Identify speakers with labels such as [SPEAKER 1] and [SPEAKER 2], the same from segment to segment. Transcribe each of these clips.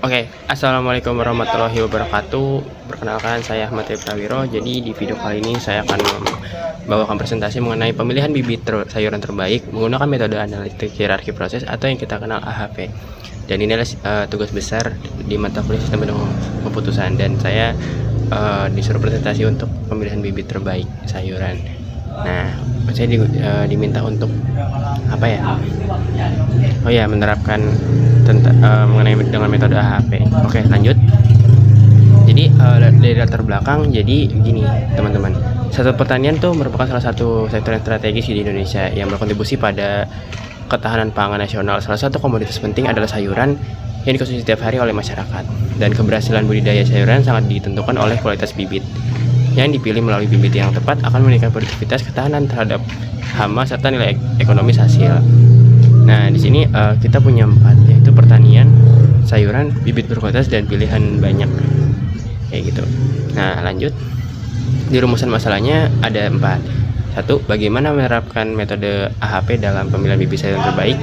[SPEAKER 1] Oke, assalamualaikum warahmatullahi wabarakatuh. Perkenalkan, saya Ahmad Prawiro. Jadi di video kali ini saya akan membawakan presentasi mengenai pemilihan bibit sayuran terbaik menggunakan metode analitik hierarki proses atau yang kita kenal AHP. Dan ini adalah tugas besar di mata kuliah sistem pendukung keputusan, dan saya disuruh presentasi untuk pemilihan bibit terbaik sayuran. Nah, saya diminta untuk apa ya? Oh ya, menerapkan mengenai dengan metode AHP. Oke, lanjut. Jadi dari latar belakang, jadi begini teman-teman. Sektor pertanian tuh merupakan salah satu sektor yang strategis di Indonesia yang berkontribusi pada ketahanan pangan nasional. Salah satu komoditas penting adalah sayuran yang dikonsumsi setiap hari oleh masyarakat. Dan keberhasilan budidaya sayuran sangat ditentukan oleh kualitas bibit. Yang dipilih melalui bibit yang tepat akan meningkatkan produktivitas, ketahanan terhadap hama, serta nilai ekonomis hasil. Nah, di sini kita punya 4, yaitu pertanian, sayuran, bibit berkualitas, dan pilihan banyak. Kayak gitu. Nah, lanjut. Di rumusan masalahnya ada 4. 1. Bagaimana menerapkan metode AHP dalam pemilihan bibit sayuran terbaik.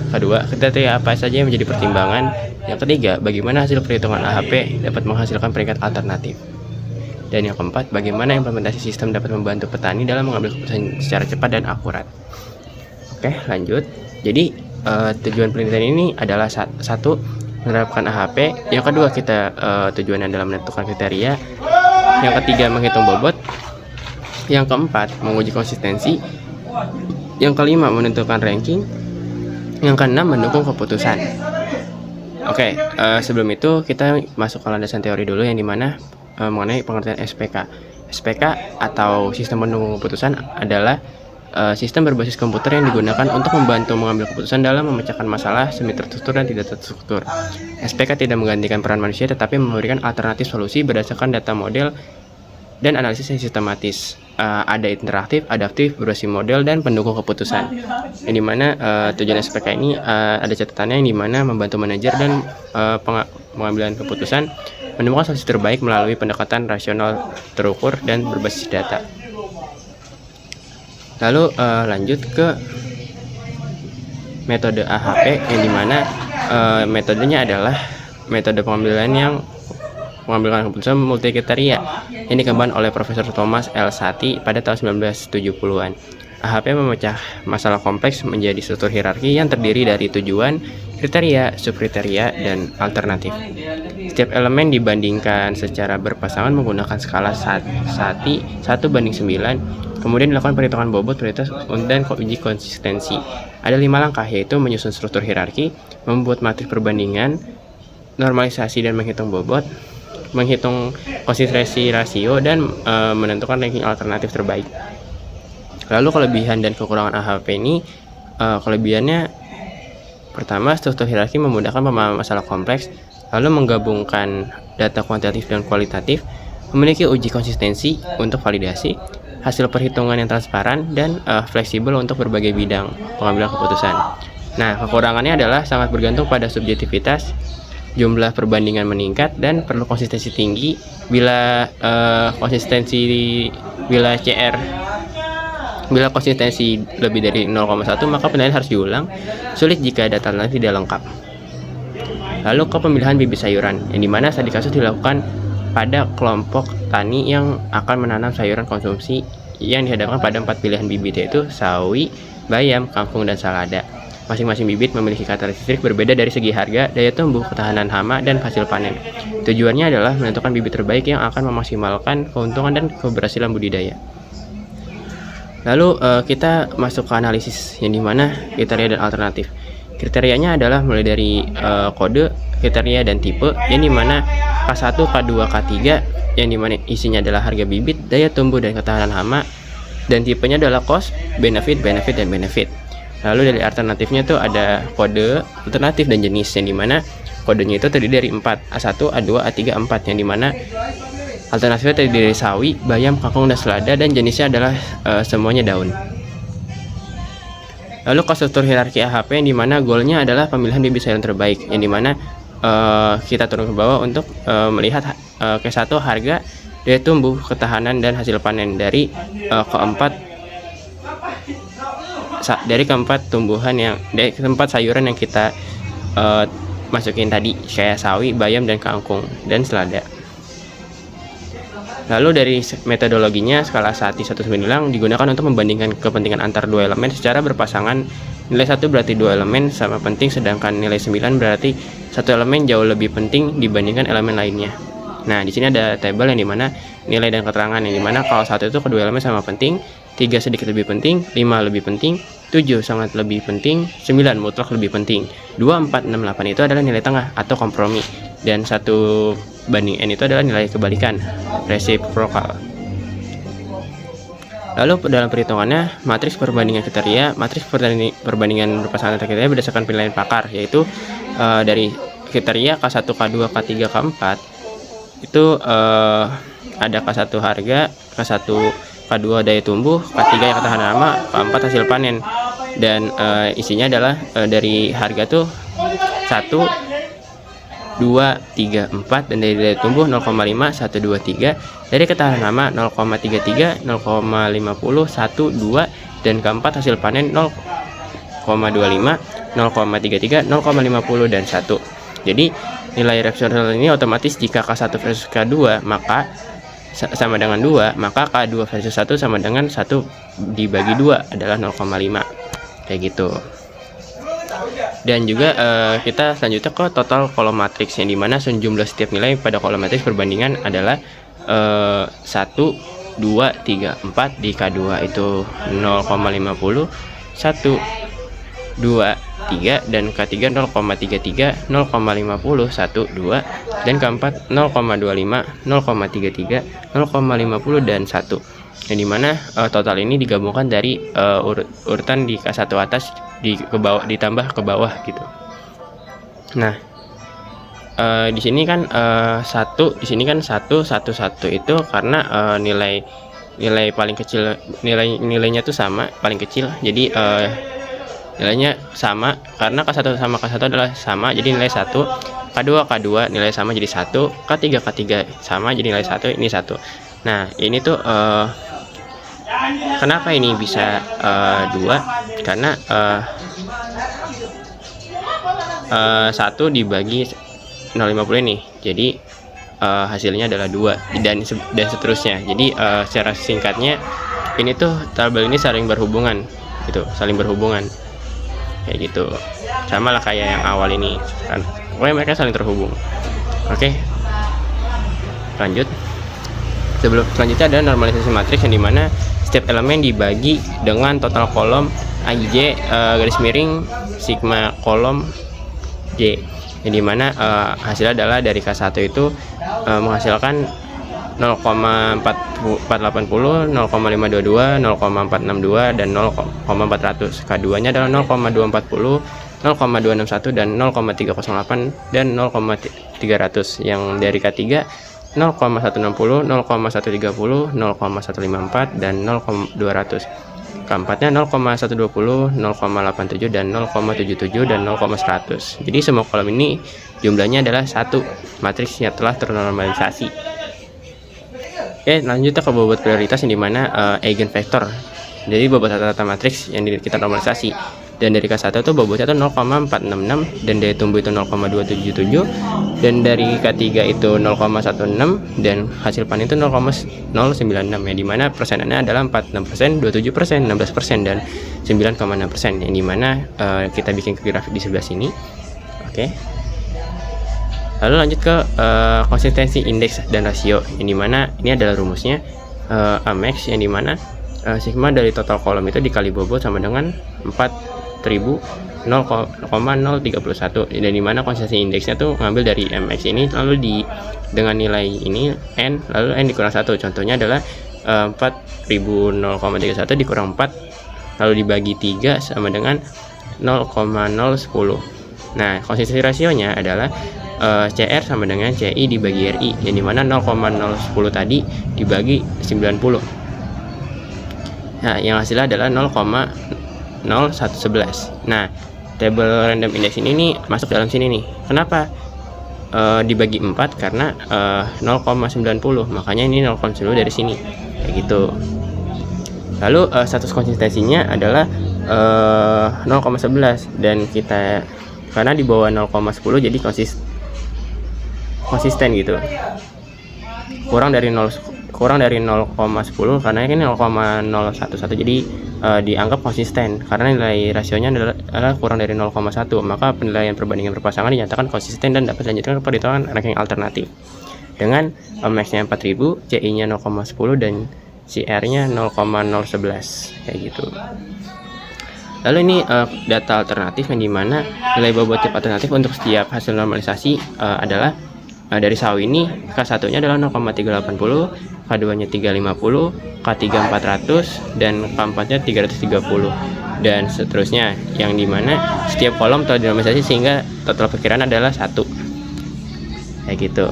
[SPEAKER 1] Kedua, kriteria apa saja yang menjadi pertimbangan. Yang ketiga, bagaimana hasil perhitungan AHP dapat menghasilkan peringkat alternatif. Dan yang keempat, bagaimana implementasi sistem dapat membantu petani dalam mengambil keputusan secara cepat dan akurat. Oke, lanjut. Jadi tujuan penelitian ini adalah satu, menerapkan AHP. Yang kedua, kita tujuannya adalah menentukan kriteria. Yang ketiga, menghitung bobot. Yang keempat, menguji konsistensi. Yang kelima, menentukan ranking. Yang keenam, mendukung keputusan. Oke, sebelum itu kita masuk ke landasan teori dulu, yang dimana mengenai pengertian SPK. SPK atau sistem pendukung keputusan adalah sistem berbasis komputer yang digunakan untuk membantu mengambil keputusan dalam memecahkan masalah semi terstruktur dan tidak terstruktur. SPK tidak menggantikan peran manusia, tetapi memberikan alternatif solusi berdasarkan data model dan analisis yang sistematis. Ada interaktif, adaptif, berbasis model, dan pendukung keputusan. Yang dimana tujuan SPK ini ada catatannya, yang dimana membantu manajer dan pengambilan keputusan menemukan solusi terbaik melalui pendekatan rasional terukur dan berbasis data. Lalu lanjut ke metode AHP, yang dimana metodenya adalah metode pengambilan keputusan multi kriteria yang dikembangkan oleh Profesor Thomas L. Satie pada tahun 1970-an. AHP memecah masalah kompleks menjadi struktur hierarki yang terdiri dari tujuan, kriteria, subkriteria, dan alternatif. Setiap elemen dibandingkan secara berpasangan menggunakan skala Satie 1:9. Kemudian dilakukan perhitungan bobot, prioritas, dan uji konsistensi. Ada 5 langkah, yaitu menyusun struktur hierarki, membuat matriks perbandingan, normalisasi dan menghitung bobot, menghitung konsistensi rasio, dan menentukan ranking alternatif terbaik. Lalu kelebihan dan kekurangan AHP ini, kelebihannya pertama, struktur hierarki memudahkan pemahaman masalah kompleks, lalu menggabungkan data kuantitatif dan kualitatif, memiliki uji konsistensi untuk validasi, hasil perhitungan yang transparan, dan fleksibel untuk berbagai bidang pengambilan keputusan. Nah, kekurangannya adalah sangat bergantung pada subjektivitas, jumlah perbandingan meningkat, dan perlu konsistensi tinggi. Bila konsistensi lebih dari 0,1, maka penilaian harus diulang. Sulit jika data lain tidak lengkap. Lalu ke pemilihan bibit sayuran, yang dimana studi kasus dilakukan pada kelompok tani yang akan menanam sayuran konsumsi yang dihadapkan pada 4 pilihan bibit, yaitu sawi, bayam, kangkung, dan salada. Masing-masing bibit memiliki karakteristik berbeda dari segi harga, daya tumbuh, ketahanan hama, dan hasil panen. Tujuannya adalah menentukan bibit terbaik yang akan memaksimalkan keuntungan dan keberhasilan budidaya. Lalu kita masuk ke analisis, yang dimana kriteria dan alternatif. Kriterianya adalah mulai dari kode, kriteria, dan tipe, yang dimana K1, K2, K3, yang dimana isinya adalah harga bibit, daya tumbuh, dan ketahanan hama, dan tipenya adalah cost, benefit, dan benefit. Lalu dari alternatifnya tuh ada kode, alternatif, dan jenis, yang dimana kodenya itu terdiri dari 4, A1, A2, A3, A4, yang dimana alternatifnya terdiri dari sawi, bayam, kangkung, dan selada, dan jenisnya adalah semuanya daun. Lalu ke struktur hierarki AHP, yang dimana goalnya adalah pemilihan bibit sayuran terbaik, yang dimana kita turun ke bawah untuk melihat K1 harga, daya tumbuh, ketahanan, dan hasil panen. Dari keempat keempat tumbuhan dari keempat sayuran yang kita masukin tadi, kayak sawi, bayam, dan kangkung, dan selada. Lalu dari metodologinya, skala Sati 1/9 digunakan untuk membandingkan kepentingan antar dua elemen secara berpasangan. Nilai 1 berarti dua elemen sama penting, sedangkan nilai 9 berarti satu elemen jauh lebih penting dibandingkan elemen lainnya. Nah, di sini ada tabel yang dimana nilai dan keterangan, yang dimana kalau 1 itu kedua elemen sama penting, 3 sedikit lebih penting, 5 lebih penting, 7 sangat lebih penting, 9 mutlak lebih penting, 2, 4, 6, 8 itu adalah nilai tengah atau kompromi, dan 1/n itu adalah nilai kebalikan, resiprokal. Lalu dalam perhitungannya, matriks perbandingan kriteria, matriks perbandingan berpasangan antar kriteria berdasarkan penilaian pakar, yaitu dari kriteria K1, K2, K3, K4 itu ada K1 harga, K1 K2 daya tumbuh, K3 yang ketahanan lama, K4 hasil panen. Dan isinya adalah dari harga tuh 1, 2, 3, 4, dan dari daya tumbuh 0,5, 1, 2, 3, dari ketahanan lama 0,33, 0,50, 1, 2, dan keempat hasil panen 0,25, 0,33, 0,50, dan 1. Jadi nilai referensial ini otomatis jika K1 versus K2 maka sama dengan 2, maka K2 versus 1 sama dengan 1 dibagi 2 adalah 0,5, kayak gitu. Dan juga kita selanjutnya ke total kolom matriks, yang dimana jumlah setiap nilai pada kolom matriks perbandingan adalah 1, 2, 3, 4. Di K2 itu 0,50, 1, 2, 3, dan K3 0,33, 0,50, 1, 2, dan K4 0,25, 0,33, 0,50, dan 1. Yang dimana total ini digabungkan dari urutan di K1 atas ditambah ke bawah gitu. Nah, di sini kan 1 itu karena nilai paling kecil, nilainya tuh sama, paling kecil. Jadi nilainya sama karena K1 sama K1 adalah sama, jadi nilai 1. K2 nilai sama jadi 1, K3 sama jadi nilai 1, ini 1. Nah, ini tuh kenapa ini bisa 2? Karena 1 dibagi 0,50 ini, jadi hasilnya adalah 2, dan seterusnya. Jadi secara singkatnya ini tuh tabel ini saling berhubungan gitu, kayak gitu, sama lah kayak yang awal ini kan, pokoknya mereka saling terhubung. Oke, lanjut. Selanjutnya ada normalisasi matriks, yang dimana setiap elemen dibagi dengan total kolom AIJ garis miring sigma kolom J, yang dimana hasilnya adalah dari K1 itu menghasilkan 0,480, 0,522, 0,462, dan 0,400. K2 nya adalah 0,240, 0,261, dan 0,308, dan 0,300. Yang dari K3 0,160, 0,130, 0,154, dan 0,200. Keempatnya 0,120, 0,87, dan 0,77, dan 0,100. Jadi semua kolom ini jumlahnya adalah 1, matriksnya telah ternormalisasi. Oke, lanjut ke bobot prioritas, yang dimana eigenvektor. Jadi bobot rata-rata matriks yang kita normalisasi. Dan dari K1 itu bobotnya itu 0,466, dan daya tumbuh itu 0,277, dan dari K3 itu 0,16, dan hasil panen itu 0,096, ya dimana persenannya adalah 46%, 27%, 16%, dan 9,6%, yang dimana kita bikin grafik di sebelah sini. Oke. Lalu lanjut ke konsistensi indeks dan rasio, yang dimana ini adalah rumusnya Amex, yang dimana sigma dari total kolom itu dikali bobot sama dengan 4000 0,031, dan dimana konsistensi indeksnya tuh ngambil dari MX ini, lalu dengan nilai ini N, lalu N dikurang 1. Contohnya adalah 4000 0,31 dikurang 4 lalu dibagi 3 sama dengan 0,010. Nah, konsistensi rasionya adalah CR sama dengan CI dibagi RI, yang dimana 0,010 tadi dibagi 90. Nah, yang hasilnya adalah 0,0111. Nah, tabel random index ini nih masuk dalam sini nih. Kenapa dibagi 4? Karena 0,90, makanya ini 0,10 dari sini, kayak gitu. Lalu status konsistensinya adalah 0,11 dan kita karena di bawah 0,10 jadi konsisten gitu. Kurang dari 0,10 karena ini 0,011 jadi dianggap konsisten karena nilai rasionya adalah kurang dari 0,1, maka penilaian perbandingan berpasangan dinyatakan konsisten dan dapat dilanjutkan ke perhitungan ranking alternatif dengan max-nya 4000, CI-nya 0,10 dan CR-nya 0,011 kayak gitu. Lalu ini data alternatif yang dimana nilai bobot tipe alternatif untuk setiap hasil normalisasi adalah dari sawi ini K1-nya adalah 0,380, K2-nya 350, K3 400 dan K4-nya 330 dan seterusnya, yang dimana setiap kolom telah dinormalisasi sehingga total perkiraan adalah 1 kayak gitu.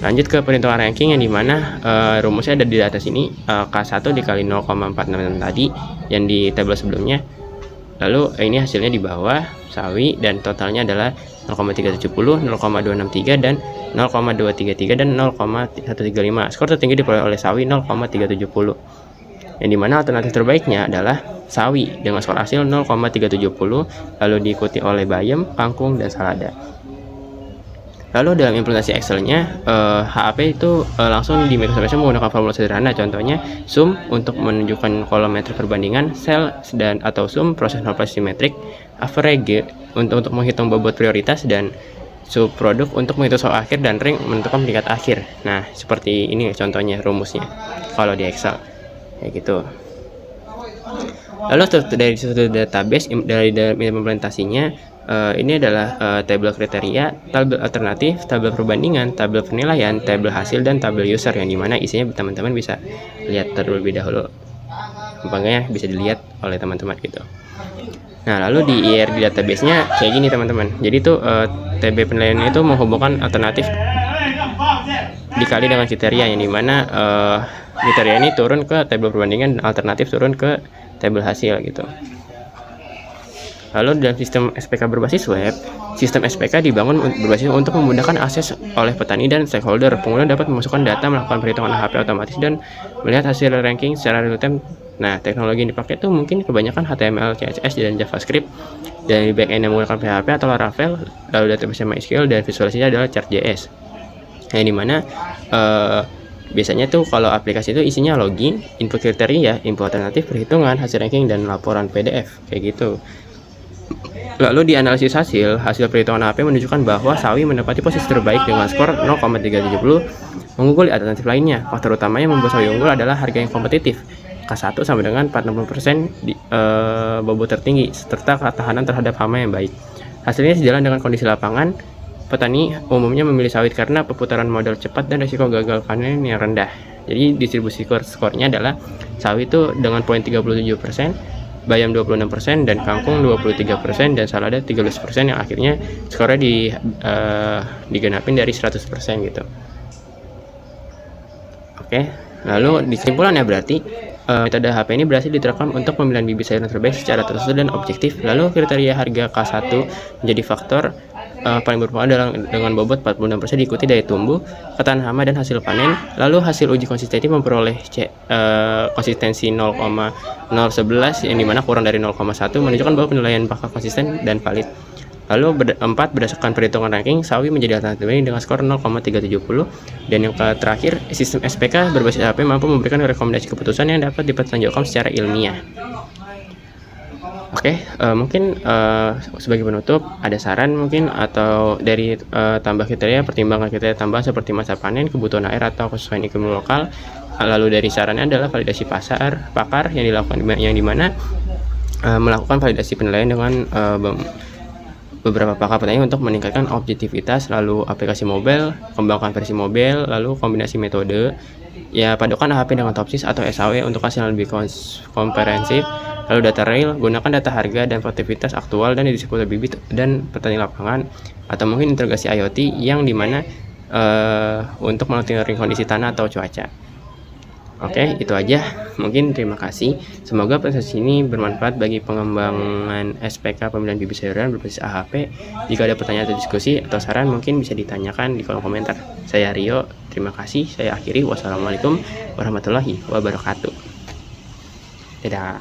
[SPEAKER 1] Lanjut ke perhitungan ranking yang dimana rumusnya ada di atas ini, K1 dikali 0,46 tadi yang di tabel sebelumnya. Lalu ini hasilnya di bawah sawi dan totalnya adalah 0,370, 0,263 dan 0,233 dan 0,135. Skor tertinggi diperoleh oleh sawi 0,370. Yang dimana alternatif terbaiknya adalah sawi dengan skor hasil 0,370, lalu diikuti oleh bayam, kangkung dan salada. Lalu dalam implementasi Excel-nya, HAP itu langsung di Microsoft Excel menggunakan formula sederhana. Contohnya sum untuk menunjukkan kolom metrik perbandingan, sel dan atau sum proses normalisasi metrik, average untuk menghitung bobot prioritas, dan subproduk untuk menghitung soal akhir, dan ring menentukan peringkat akhir. Nah, seperti ini contohnya rumusnya kalau di Excel kayak gitu. Lalu dari suatu database dari implementasinya, ini adalah tabel kriteria, tabel alternatif, tabel perbandingan, tabel penilaian, tabel hasil, dan tabel user yang dimana isinya teman-teman bisa lihat terlebih dahulu. Gampangnya bisa dilihat oleh teman-teman gitu. Nah, lalu di IRD database-nya kayak gini teman-teman. Jadi tuh TB penilaiannya itu menghubungkan alternatif dikali dengan kriteria yang dimana kriteria ini turun ke tabel perbandingan dan alternatif turun ke tabel hasil gitu. Lalu dalam sistem SPK berbasis web, sistem SPK dibangun berbasis untuk memudahkan akses oleh petani dan stakeholder. Pengguna dapat memasukkan data, melakukan perhitungan HP otomatis, dan melihat hasil ranking secara real time. Nah, teknologi yang dipakai itu mungkin kebanyakan HTML, CSS, dan JavaScript. Dan di backend yang menggunakan PHP atau Laravel, lalu database MySQL, dan visualisasinya adalah Chart.js. Yang dimana biasanya tuh kalau aplikasi itu isinya login, input kriteria, input alternatif, perhitungan, hasil ranking, dan laporan PDF kayak gitu. Lalu di analisis hasil perhitungan HP menunjukkan bahwa sawi menempati posisi terbaik dengan skor 0,370, mengunggul di alternatif lainnya. Faktor utama yang membuat sawi unggul adalah harga yang kompetitif. K1 sama dengan 460% bobot tertinggi serta ketahanan terhadap hama yang baik. Hasilnya sejalan dengan kondisi lapangan. Petani umumnya memilih sawit karena perputaran modal cepat dan risiko gagal panen yang rendah. Jadi distribusi skornya adalah sawit itu dengan poin 37%, bayam 26%, dan kangkung 23%, dan salada 13% yang akhirnya skornya digenapin dari 100% gitu. Oke, lalu disimpulannya berarti metode HP ini berhasil diterapkan untuk pemilihan bibit sayuran terbaik secara tersusun dan objektif. Lalu kriteria harga K1 menjadi faktor paling berpengaruh dengan bobot 46%, diikuti daya tumbuh, ketahanan hama, dan hasil panen. Lalu hasil uji konsistensi memperoleh konsistensi 0,011 yang dimana kurang dari 0,1 menunjukkan bahwa penilaian bakal konsisten dan valid. Lalu 4 berdasarkan perhitungan ranking, sawi menjadi alternatif dengan skor 0,370. Dan yang terakhir, sistem SPK berbasis HP mampu memberikan rekomendasi keputusan yang dapat dipertanggungjawabkan secara ilmiah. Oke, mungkin sebagai penutup ada saran mungkin atau dari tambah kriteria, pertimbangan kriteria tambahan seperti masa panen, kebutuhan air atau kesesuaian iklim lokal. Lalu dari sarannya adalah validasi pakar yang dilakukan yang dimana melakukan validasi penilaian dengan beberapa pakar petani untuk meningkatkan objektivitas. Lalu aplikasi mobile, kembangkan versi mobile, lalu kombinasi metode, ya padukan AHP dengan Topsis atau SAW untuk hasil yang lebih komprehensif. Lalu data real, gunakan data harga dan produktivitas aktual dan distribusi bibit dan petani lapangan, atau mungkin integrasi IoT yang dimana untuk monitoring kondisi tanah atau cuaca. Oke, itu aja. Mungkin terima kasih. Semoga presentasi ini bermanfaat bagi pengembangan SPK pemilihan bibit sayuran berbasis AHP. Jika ada pertanyaan atau diskusi atau saran mungkin bisa ditanyakan di kolom komentar. Saya Rio, terima kasih. Saya akhiri. Wassalamualaikum warahmatullahi wabarakatuh. Dadah.